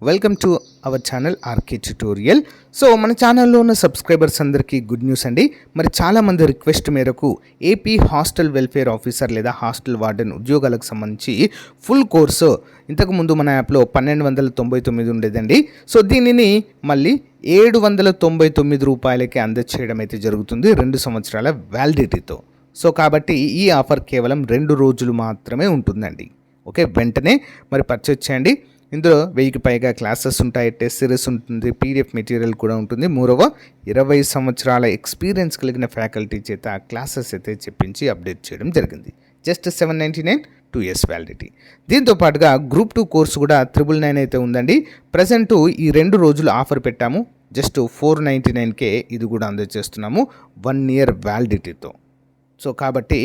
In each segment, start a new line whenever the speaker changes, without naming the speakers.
Welcome to our channel RK tutorial. So మన ఛానల్లో ఉన్న సబ్స్క్రైబర్స్ అందరికీ గుడ్ న్యూస్ అండి. మరి చాలామంది రిక్వెస్ట్ మేరకు ఏపీ హాస్టల్ వెల్ఫేర్ ఆఫీసర్ లేదా హాస్టల్ వార్డెన్ ఉద్యోగాలకు సంబంధించి ఫుల్ కోర్సు ఇంతకుముందు మన యాప్లో 1299 ఉండేదండి. సో దీనిని మళ్ళీ 799 రూపాయలకి అందచేయడం అయితే జరుగుతుంది 2 సంవత్సరాల వ్యాలిడిటీతో. సో కాబట్టి ఈ ఆఫర్ కేవలం 2 రోజులు మాత్రమే ఉంటుందండి. ఓకే, వెంటనే మరి పర్చేజ్ చేయండి. ఇందులో 1000కి పైగా క్లాసెస్ ఉంటాయి, టెస్ట్ సిరీస్ ఉంటుంది, పీడిఎఫ్ మెటీరియల్ కూడా ఉంటుంది. మూడవ 20 సంవత్సరాల ఎక్స్పీరియన్స్ కలిగిన ఫ్యాకల్టీ చేత క్లాసెస్ అయితే చెప్పించి అప్డేట్ చేయడం జరిగింది. Just 799 2 years validity. దీంతో పాటుగా గ్రూప్ 2 కోర్సు కూడా 999 అయితే ఉందండి. ప్రజెంటు ఈ 2 రోజులు ఆఫర్ పెట్టాము. జస్ట్ 499కే ఇది కూడా అందజేస్తున్నాము 1 year వ్యాలిడిటీతో. సో కాబట్టి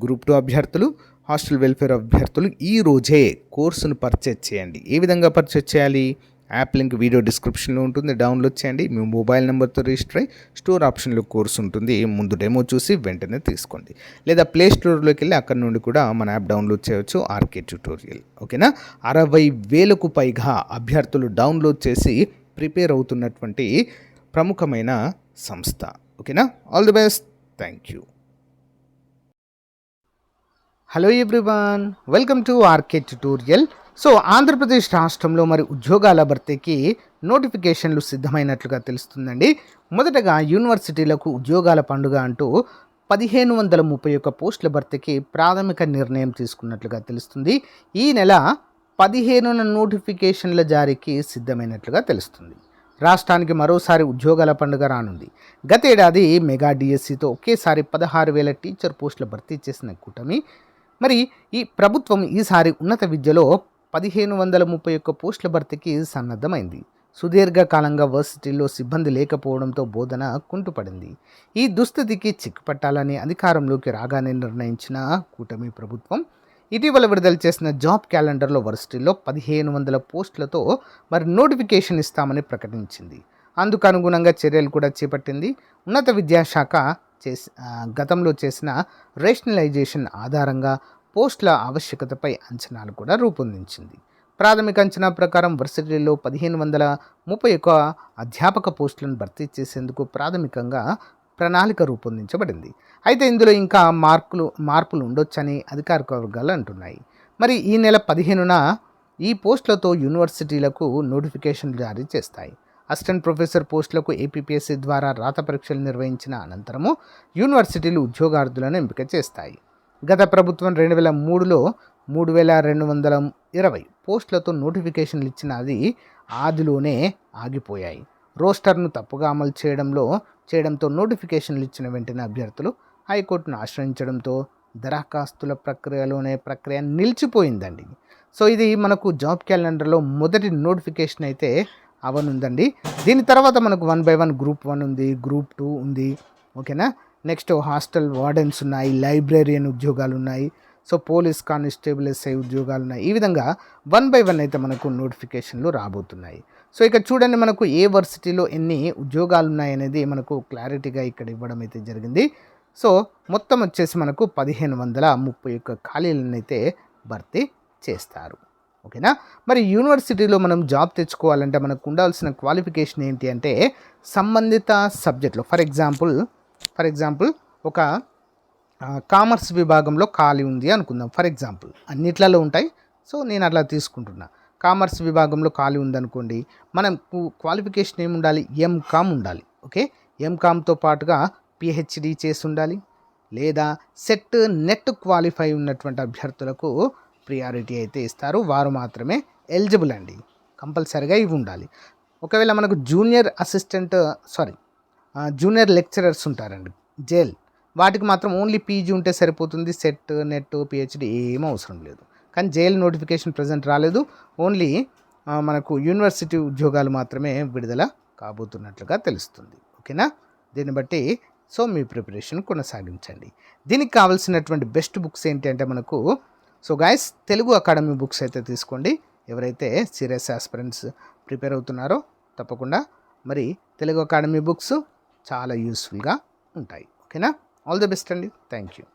గ్రూప్ 2 అభ్యర్థులు, హాస్టల్ వెల్ఫేర్ అభ్యర్థులు ఈ రోజే కోర్సును పర్చేజ్ చేయండి. ఏ విధంగా పర్చేజ్ చేయాలి? యాప్ లింక్ వీడియో డిస్క్రిప్షన్లో ఉంటుంది, డౌన్లోడ్ చేయండి. మీ మొబైల్ నెంబర్తో రిజిస్టర్ అయ్యి స్టోర్ ఆప్షన్లో కోర్సు ఉంటుంది, ముందు డెమో చూసి వెంటనే తీసుకోండి. లేదా ప్లే స్టోర్లోకి వెళ్ళి అక్కడ నుండి కూడా మన యాప్ డౌన్లోడ్ చేయవచ్చు, ఆర్కే ట్యుటోరియల్. ఓకేనా? 60,000కు పైగా అభ్యర్థులు డౌన్లోడ్ చేసి ప్రిపేర్ అవుతున్నటువంటి ప్రముఖమైన సంస్థ. ఓకేనా? All the best. Thank you. Hello everyone, welcome to RK tutorial. So Andhra Pradesh రాష్ట్రంలో మరి ఉద్యోగాల భర్తీకి నోటిఫికేషన్లు సిద్ధమైనట్లుగా తెలుస్తుందండి. మొదటగా యూనివర్సిటీలకు ఉద్యోగాల పండుగ అంటూ 1531 పోస్టుల భర్తీకి ప్రాథమిక నిర్ణయం తీసుకున్నట్లుగా తెలుస్తుంది. ఈ నెల 15న నోటిఫికేషన్ల జారీకి సిద్ధమైనట్లుగా తెలుస్తుంది. రాష్ట్రానికి మరోసారి ఉద్యోగాల పండుగ రానుంది. గతేడాది మెగా డిఎస్సితో ఒకేసారి 16,000 టీచర్ పోస్టుల భర్తీ చేసిన కూటమి మరి ఈ ప్రభుత్వం ఈసారి ఉన్నత విద్యలో 1531 పోస్టుల భర్తీకి సన్నద్ధమైంది. సుదీర్ఘకాలంగా వర్సిటీల్లో సిబ్బంది లేకపోవడంతో బోధన కుంటుపడింది. ఈ దుస్థితికి చిక్కుపట్టాలని అధికారంలోకి రాగానే నిర్ణయించిన కూటమి ప్రభుత్వం ఇటీవల విడుదల చేసిన జాబ్ క్యాలెండర్లో వర్సిటీల్లో 1500 పోస్టులతో మరి నోటిఫికేషన్ ఇస్తామని ప్రకటించింది. అందుకు అనుగుణంగా చర్యలు కూడా చేపట్టింది. ఉన్నత విద్యాశాఖ గతంలో చేసిన రేషనలైజేషన్ ఆధారంగా పోస్టుల ఆవశ్యకతపై అంచనాలు కూడా రూపొందించింది. ప్రాథమిక అంచనా ప్రకారం వర్సిటీల్లో 1531 అధ్యాపక పోస్టులను భర్తీ చేసేందుకు ప్రాథమికంగా ప్రణాళిక రూపొందించబడింది. అయితే ఇందులో ఇంకా మార్పులు ఉండొచ్చని అధికారిక వర్గాలు అంటున్నాయి. మరి ఈ నెల 15న ఈ పోస్టులతో యూనివర్సిటీలకు నోటిఫికేషన్లు జారీ చేస్తాయి. అసిస్టెంట్ ప్రొఫెసర్ పోస్టులకు ఏపీపీఎస్సీ ద్వారా రాత పరీక్షలు నిర్వహించిన అనంతరము యూనివర్సిటీలు ఉద్యోగార్థులను ఎంపిక చేస్తాయి. గత ప్రభుత్వం 2003లో 3,220 పోస్టులతో నోటిఫికేషన్లు ఇచ్చిన అది ఆదిలోనే ఆగిపోయాయి. రోస్టర్ను తప్పుగా అమలు చేయడంతో నోటిఫికేషన్లు ఇచ్చిన వెంటనే అభ్యర్థులు హైకోర్టును ఆశ్రయించడంతో దరఖాస్తుల ప్రక్రియ నిలిచిపోయిందండి. సో ఇది మనకు జాబ్ క్యాలెండర్లో మొదటి నోటిఫికేషన్ అయితే అవనుందండి. దీని తర్వాత మనకు 1 by 1 గ్రూప్ 1 ఉంది, గ్రూప్ 2 ఉంది. ఓకేనా? నెక్స్ట్ హాస్టల్ వార్డెన్స్ ఉన్నాయి, లైబ్రేరియన్ ఉద్యోగాలు ఉన్నాయి, సో పోలీస్ కానిస్టేబుల్ ఎస్ఐ ఉద్యోగాలు ఉన్నాయి. ఈ విధంగా 1 by 1 అయితే మనకు నోటిఫికేషన్లు రాబోతున్నాయి. సో ఇక చూడండి, మనకు ఏ వర్సిటీలో ఎన్ని ఉద్యోగాలు ఉన్నాయనేది మనకు క్లారిటీగా ఇక్కడ ఇవ్వడం అయితే జరిగింది. సో మొత్తం వచ్చేసి మనకు 1531 ఖాళీలను అయితే భర్తీ చేస్తారు. ఓకేనా? మరి యూనివర్సిటీలో మనం జాబ్ తెచ్చుకోవాలంటే మనకు ఉండాల్సిన క్వాలిఫికేషన్ ఏంటి అంటే సంబంధిత సబ్జెక్టులో ఫర్ ఎగ్జాంపుల్ ఒక కామర్స్ విభాగంలో ఖాళీ ఉంది అనుకుందాం. ఫర్ ఎగ్జాంపుల్ అన్నిట్లలో ఉంటాయి, సో నేను అట్లా తీసుకుంటున్నా. కామర్స్ విభాగంలో ఖాళీ ఉందనుకోండి, మనకు క్వాలిఫికేషన్ ఏమి ఉండాలి? ఎంకామ్ ఉండాలి. ఓకే, ఎంకామ్తో పాటుగా పిహెచ్డి చేసి ఉండాలి, లేదా సెట్ నెట్ క్వాలిఫై ఉన్నటువంటి అభ్యర్థులకు ప్రియారిటీ అయితే ఇస్తారు. వారు మాత్రమే ఎలిజిబుల్ అండి. కంపల్సరీగా ఇవి ఉండాలి. ఒకవేళ మనకు జూనియర్ లెక్చరర్స్ ఉంటారండి, జేఎల్, వాటికి మాత్రం ఓన్లీ పీజీ ఉంటే సరిపోతుంది. సెట్ నెట్ పిహెచ్డి ఏం అవసరం లేదు. కానీ జేఎల్ నోటిఫికేషన్ ప్రజెంట్ రాలేదు. ఓన్లీ మనకు యూనివర్సిటీ ఉద్యోగాలు మాత్రమే విడుదల కాబోతున్నట్లుగా తెలుస్తుంది. ఓకేనా? దీన్ని బట్టి సో మీ ప్రిపరేషన్ కొనసాగించండి. దీనికి కావాల్సినటువంటి బెస్ట్ బుక్స్ ఏంటి అంటే మనకు so guys Telugu academy books అయితే తీసుకోండి. ఎవరైతే సీరియస్ ఆస్పిరెంట్స్ ప్రిపేర్ అవుతున్నారో తప్పకుండా మరి తెలుగు అకాడమీ బుక్స్ చాలా యూస్ఫుల్గా ఉంటాయి. ఓకేనా? ఆల్ ది బెస్ట్ అండి. Thank you.